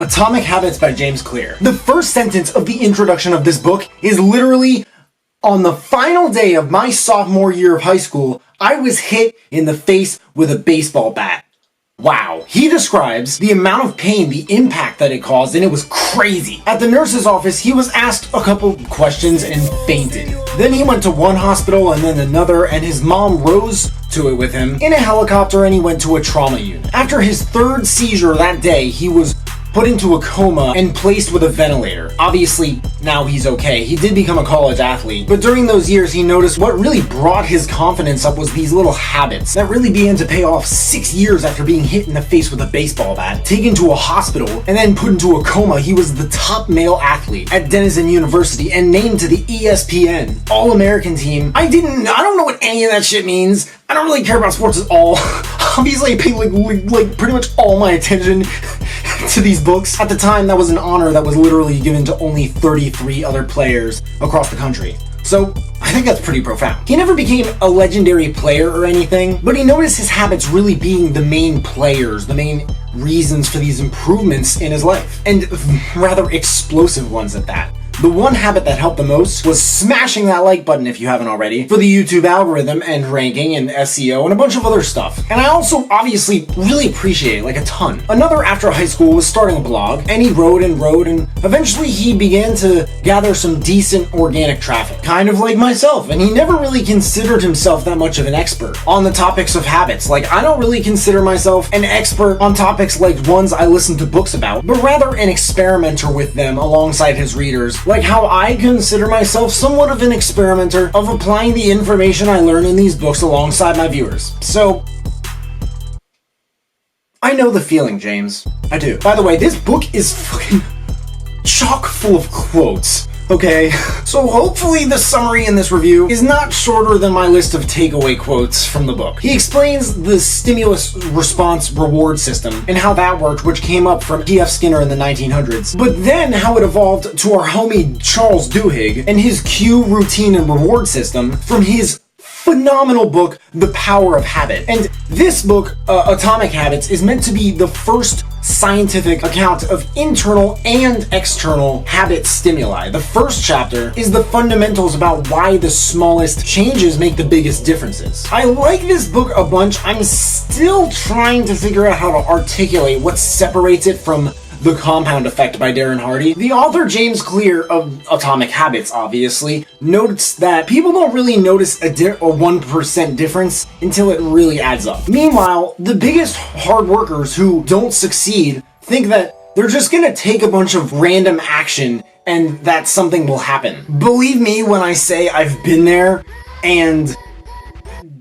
Atomic Habits by James Clear. The first sentence of the introduction of this book is literally, on the final day of my sophomore year of high school, I was hit in the face with a baseball bat. Wow. He describes the amount of pain, the impact that it caused, and it was crazy. At the nurse's office, he was asked a couple questions and fainted. Then he went to one hospital and then another, and his mom rose to it with him in a helicopter, and he went to a trauma unit. After his third seizure that day, he was put into a coma and placed with a ventilator. Obviously, now he's okay. He did become a college athlete, but during those years, he noticed what really brought his confidence up was these little habits that really began to pay off 6 years after being hit in the face with a baseball bat, taken to a hospital, and then put into a coma. He was the top male athlete at Denison University and named to the ESPN All-American team. I don't know what any of that shit means. I don't really care about sports at all. Obviously, I pay like pretty much all my attention to these books. At the time, that was an honor that was literally given to only 33 other players across the country. So, I think that's pretty profound. He never became a legendary player or anything, but he noticed his habits really being the main players, the main reasons for these improvements in his life, and rather explosive ones at that. The one habit that helped the most was smashing that like button if you haven't already, for the YouTube algorithm and ranking and SEO and a bunch of other stuff. And I also obviously really appreciate it, like a ton. Another after high school was starting a blog, and he wrote and eventually he began to gather some decent organic traffic, kind of like myself, and he never really considered himself that much of an expert on the topics of habits. Like, I don't really consider myself an expert on topics like ones I listen to books about, but rather an experimenter with them alongside his readers, like how I consider myself somewhat of an experimenter of applying the information I learn in these books alongside my viewers. So, I know the feeling, James. I do. By the way, this book is fucking chock full of quotes. Okay, so hopefully the summary in this review is not shorter than my list of takeaway quotes from the book. He explains the stimulus response reward system and how that worked, which came up from P.F. Skinner in the 1900s, but then how it evolved to our homie Charles Duhigg and his cue, routine, and reward system from his phenomenal book, The Power of Habit. And this book, Atomic Habits, is meant to be the first scientific account of internal and external habit stimuli. The first chapter is the fundamentals about why the smallest changes make the biggest differences. I like this book a bunch. I'm still trying to figure out how to articulate what separates it from The Compound Effect by Darren Hardy. The author James Clear of Atomic Habits, obviously, notes that people don't really notice a 1% difference until it really adds up. Meanwhile, the biggest hard workers who don't succeed think that they're just gonna take a bunch of random action and that something will happen. Believe me when I say I've been there, and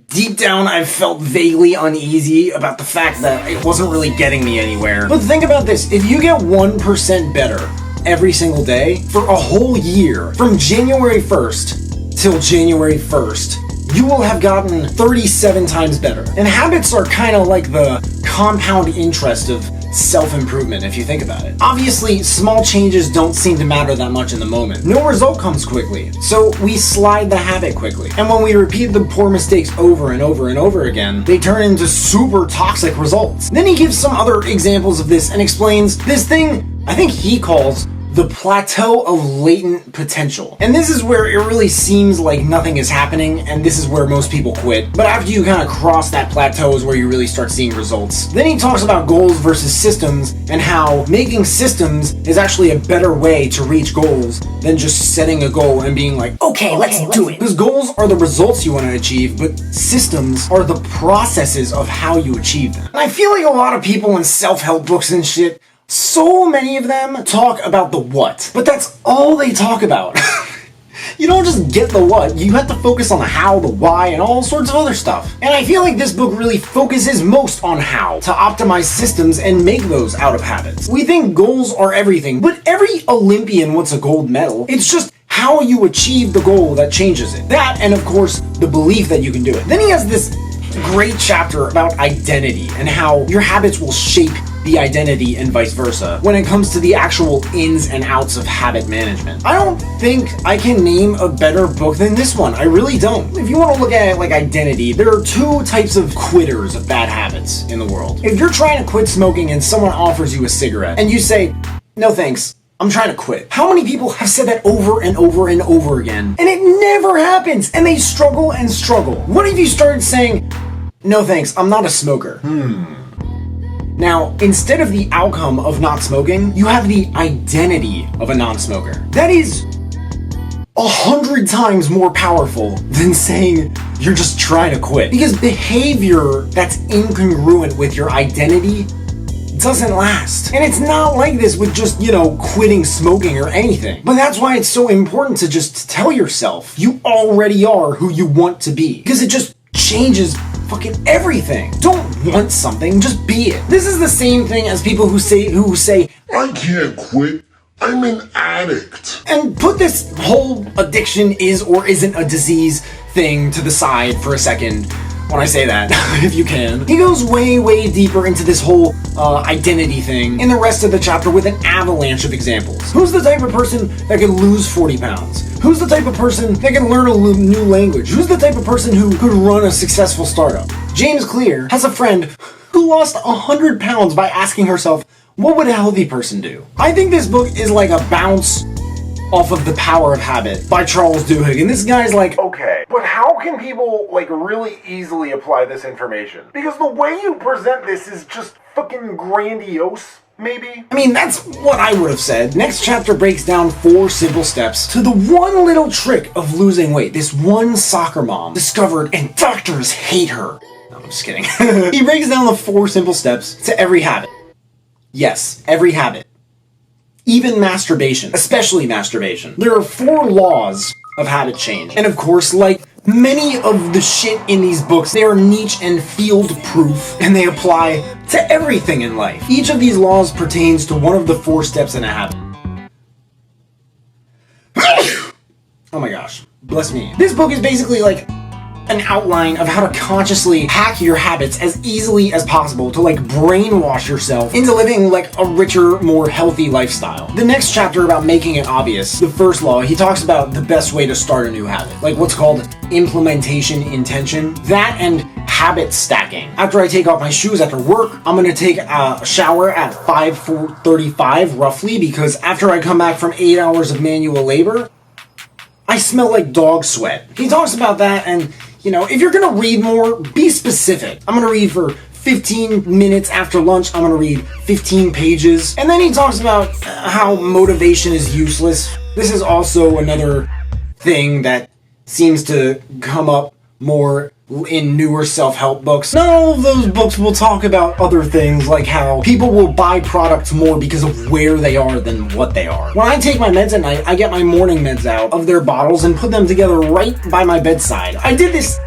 deep down, I've felt vaguely uneasy about the fact that it wasn't really getting me anywhere. But think about this, if you get 1% better every single day for a whole year, from January 1st till January 1st, you will have gotten 37 times better. And habits are kind of like the compound interest of self-improvement, if you think about it. Obviously, small changes don't seem to matter that much in the moment. No result comes quickly, so we slide the habit quickly. And when we repeat the poor mistakes over and over and over again, they turn into super toxic results. Then he gives some other examples of this and explains this thing I think he calls the plateau of latent potential. And this is where it really seems like nothing is happening, and this is where most people quit. But after you kind of cross that plateau is where you really start seeing results. Then he talks about goals versus systems, and how making systems is actually a better way to reach goals than just setting a goal and being like, okay, let's do it. Because goals are the results you want to achieve, but systems are the processes of how you achieve them. And I feel like a lot of people in self-help books and shit, so many of them talk about the what, but that's all they talk about. You don't just get the what, you have to focus on the how, the why, and all sorts of other stuff. And I feel like this book really focuses most on how to optimize systems and make those out of habits. We think goals are everything, but every Olympian wants a gold medal. It's just how you achieve the goal that changes it. That, and of course, the belief that you can do it. Then he has this great chapter about identity and how your habits will shape the identity and vice versa when it comes to the actual ins and outs of habit management. I don't think I can name a better book than this one. I really don't. If you want to look at it like identity, there are two types of quitters of bad habits in the world. If you're trying to quit smoking and someone offers you a cigarette and you say, no thanks, I'm trying to quit. How many people have said that over and over and over again? And it never happens, and they struggle and struggle. What if you started saying, no thanks, I'm not a smoker? Now, instead of the outcome of not smoking, you have the identity of a non-smoker. That is 100 times more powerful than saying you're just trying to quit. Because behavior that's incongruent with your identity doesn't last. And it's not like this with just, quitting smoking or anything. But that's why it's so important to just tell yourself you already are who you want to be. Because it just changes fucking everything. Don't want something, just be it. This is the same thing as people who say, I can't quit, I'm an addict. And put this whole addiction is or isn't a disease thing to the side for a second when I say that, if you can. He goes way, way deeper into this whole identity thing in the rest of the chapter with an avalanche of examples. Who's the type of person that can lose 40 pounds? Who's the type of person that can learn a new language? Who's the type of person who could run a successful startup? James Clear has a friend who lost 100 pounds by asking herself, what would a healthy person do? I think this book is like a bounce off of The Power of Habit by Charles Duhigg, and this guy's like, okay, but how can people, really easily apply this information? Because the way you present this is just fucking grandiose, maybe? I mean, that's what I would have said. Next chapter breaks down 4 simple steps to the one little trick of losing weight this one soccer mom discovered, and doctors hate her. No, I'm just kidding. He breaks down the 4 simple steps to every habit. Yes, every habit. Even masturbation, especially masturbation. There are 4 laws of habit change. And of course, like many of the shit in these books, they are niche and field proof, and they apply to everything in life. Each of these laws pertains to one of the 4 steps in a habit. Oh my gosh, bless me. This book is basically like an outline of how to consciously hack your habits as easily as possible to brainwash yourself into living a richer, more healthy lifestyle. The next chapter about making it obvious, the first law, he talks about the best way to start a new habit, what's called implementation intention, that and habit stacking. After I take off my shoes after work, I'm gonna take a shower at 5:35 roughly, because after I come back from 8 hours of manual labor, I smell like dog sweat. He talks about that, and if you're gonna read more, be specific. I'm gonna read for 15 minutes after lunch, I'm gonna read 15 pages. And then he talks about how motivation is useless. This is also another thing that seems to come up more in newer self-help books. Not all of those books will talk about other things, like how people will buy products more because of where they are than what they are. When I take my meds at night, I get my morning meds out of their bottles and put them together right by my bedside. I did this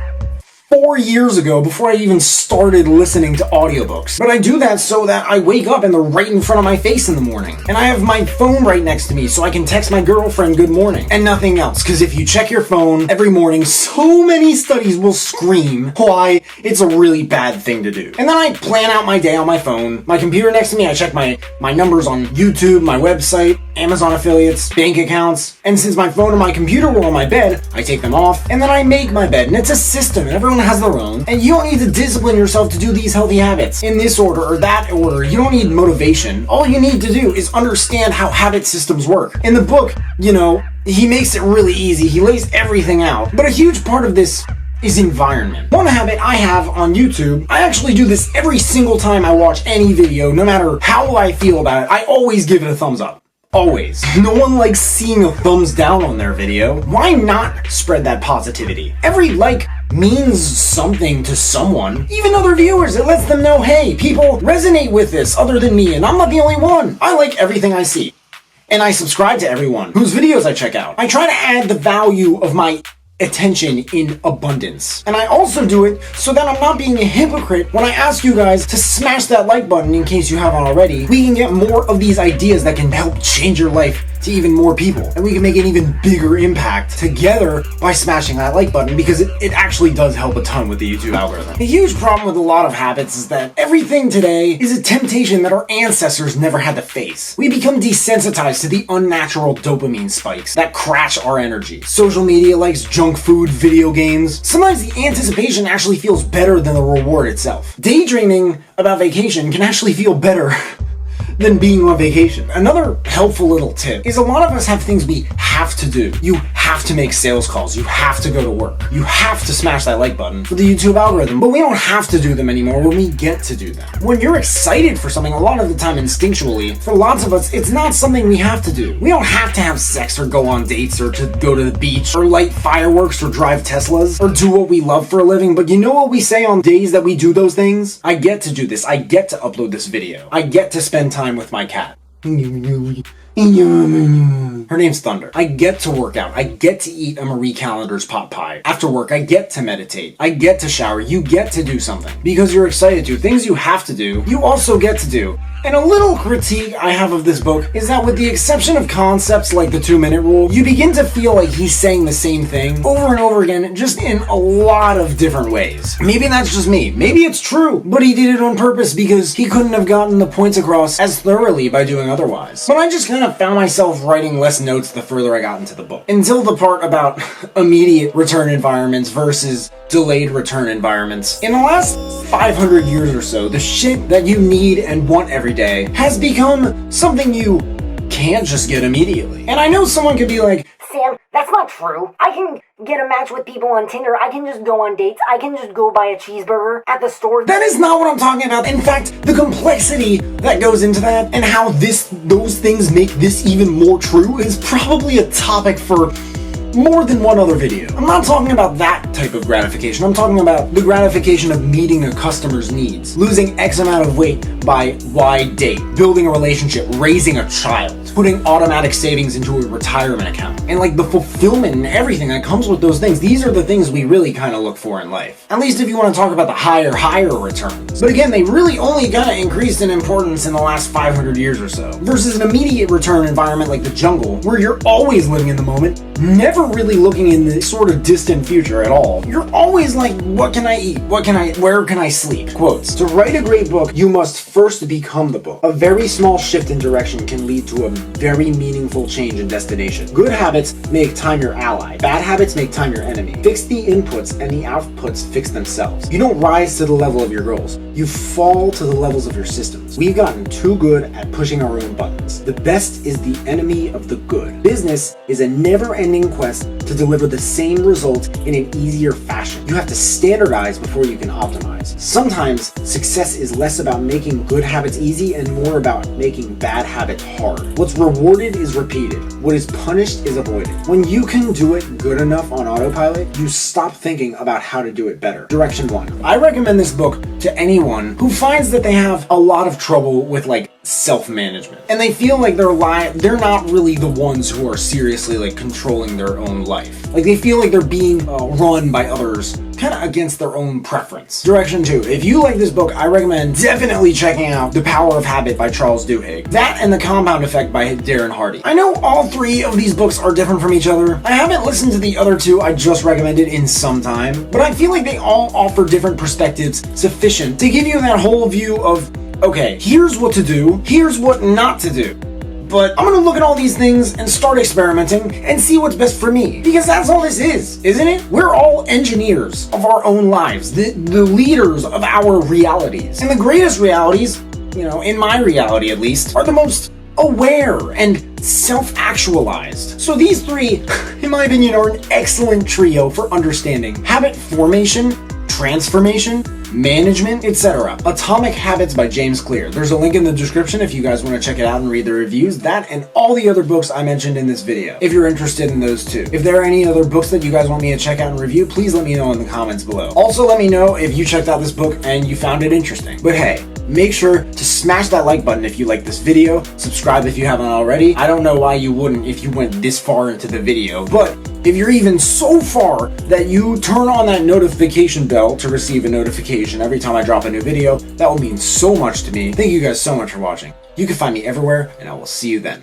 4 years ago before I even started listening to audiobooks. But I do that so that I wake up and they're right in front of my face in the morning. And I have my phone right next to me so I can text my girlfriend good morning. And nothing else, because if you check your phone every morning, so many studies will scream why it's a really bad thing to do. And then I plan out my day on my phone. My computer next to me, I check my numbers on YouTube, my website, Amazon affiliates, bank accounts. And since my phone and my computer were on my bed, I take them off and then I make my bed. And it's a system and everyone has their own, and you don't need to discipline yourself to do these healthy habits in this order or that order. You don't need motivation. All you need to do is understand how habit systems work. In the book, he makes it really easy. He lays everything out. But a huge part of this is environment. One habit I have on YouTube, I actually do this every single time I watch any video, no matter how I feel about it, I always give it a thumbs up. Always. No one likes seeing a thumbs down on their video. Why not spread that positivity? Every like means something to someone, even other viewers. It lets them know, hey, people resonate with this other than me, and I'm not the only one. I like everything I see. And I subscribe to everyone whose videos I check out. I try to add the value of my attention in abundance. And I also do it so that I'm not being a hypocrite when I ask you guys to smash that like button in case you haven't already. We can get more of these ideas that can help change your life to even more people. And we can make an even bigger impact together by smashing that like button, because it actually does help a ton with the YouTube algorithm. A huge problem with a lot of habits is that everything today is a temptation that our ancestors never had to face. We become desensitized to the unnatural dopamine spikes that crash our energy. Social media likes junk food, video games. Sometimes the anticipation actually feels better than the reward itself. Daydreaming about vacation can actually feel better than being on vacation. Another helpful little tip is a lot of us have things we have to do. You have to make sales calls. You have to go to work. You have to smash that like button for the YouTube algorithm, but we don't have to do them anymore when we get to do them. When you're excited for something, a lot of the time instinctually, for lots of us, it's not something we have to do. We don't have to have sex or go on dates or to go to the beach or light fireworks or drive Teslas or do what we love for a living, but you know what we say on days that we do those things? I get to do this. I get to upload this video. I get to spend time with my cat. Her name's Thunder. I get to work out. I get to eat a Marie Callender's pot pie. After work, I get to meditate. I get to shower. You get to do something because you're excited to. Things you have to do, you also get to do. And a little critique I have of this book is that with the exception of concepts like the 2-minute rule, you begin to feel like he's saying the same thing over and over again, just in a lot of different ways. Maybe that's just me. Maybe it's true, but he did it on purpose because he couldn't have gotten the points across as thoroughly by doing otherwise. But I just kind of found myself writing less notes the further I got into the book. Until the part about immediate return environments versus delayed return environments. In the last 500 years or so, the shit that you need and want every day has become something you can't just get immediately. And I know someone could be like, Sam, that's not true. I can get a match with people on Tinder. I can just go on dates. I can just go buy a cheeseburger at the store. that is not what I'm talking about. In fact, the complexity that goes into that and how those things make this even more true is probably a topic for more than one other video. I'm not talking about that type of gratification. I'm talking about the gratification of meeting a customer's needs, losing X amount of weight by Y date, building a relationship, raising a child, putting automatic savings into a retirement account, and like the fulfillment and everything that comes with those things. These are the things we really kind of look for in life. At least if you want to talk about the higher returns. But again, they really only kind of increased in importance in the last 500 years or so, versus an immediate return environment like the jungle, where you're always living in the moment, never really looking in the sort of distant future at all. You're always like, what can I eat? Where can I sleep? Quotes. To write a great book, you must first become the book. A very small shift in direction can lead to a very meaningful change in destination. Good habits make time your ally. Bad habits make time your enemy. Fix the inputs and the outputs fix themselves. You don't rise to the level of your goals. You fall to the levels of your systems. We've gotten too good at pushing our own buttons. The best is the enemy of the good. Business is a never-ending quest to deliver the same result in an easier fashion. You have to standardize before you can optimize. Sometimes success is less about making good habits easy and more about making bad habits hard. What's rewarded is repeated. What is punished is avoided. When you can do it good enough on autopilot, you stop thinking about how to do it better. Direction 1. I recommend this book to anyone who finds that they have a lot of trouble with like self-management and they feel like they're not really the ones who are seriously like controlling their own life. Like they feel like they're being run by others kind of against their own preference. Direction 2. If you like this book, I recommend definitely checking out The Power of Habit by Charles Duhigg. That and The Compound Effect by Darren Hardy. I know all three of these books are different from each other. I haven't listened to the other two I just recommended in some time, but I feel like they all offer different perspectives sufficient to give you that whole view of, okay, here's what to do, here's what not to do. But I'm gonna look at all these things and start experimenting and see what's best for me. Because that's all this is, isn't it? We're all engineers of our own lives, the leaders of our realities. And the greatest realities, you know, in my reality at least, are the most aware and self-actualized. So these three, in my opinion, are an excellent trio for understanding habit formation, transformation, management, etc. Atomic Habits by James Clear. There's a link in the description if you guys want to check it out and read the reviews. That and all the other books I mentioned in this video, if you're interested in those too. If there are any other books that you guys want me to check out and review, please let me know in the comments below. Also, let me know if you checked out this book and you found it interesting. But hey, make sure to smash that like button if you like this video. Subscribe if you haven't already. I don't know why you wouldn't if you went this far into the video, but if you're even so far that you turn on that notification bell to receive a notification every time I drop a new video, that will mean so much to me. Thank you guys so much for watching. You can find me everywhere, and I will see you then.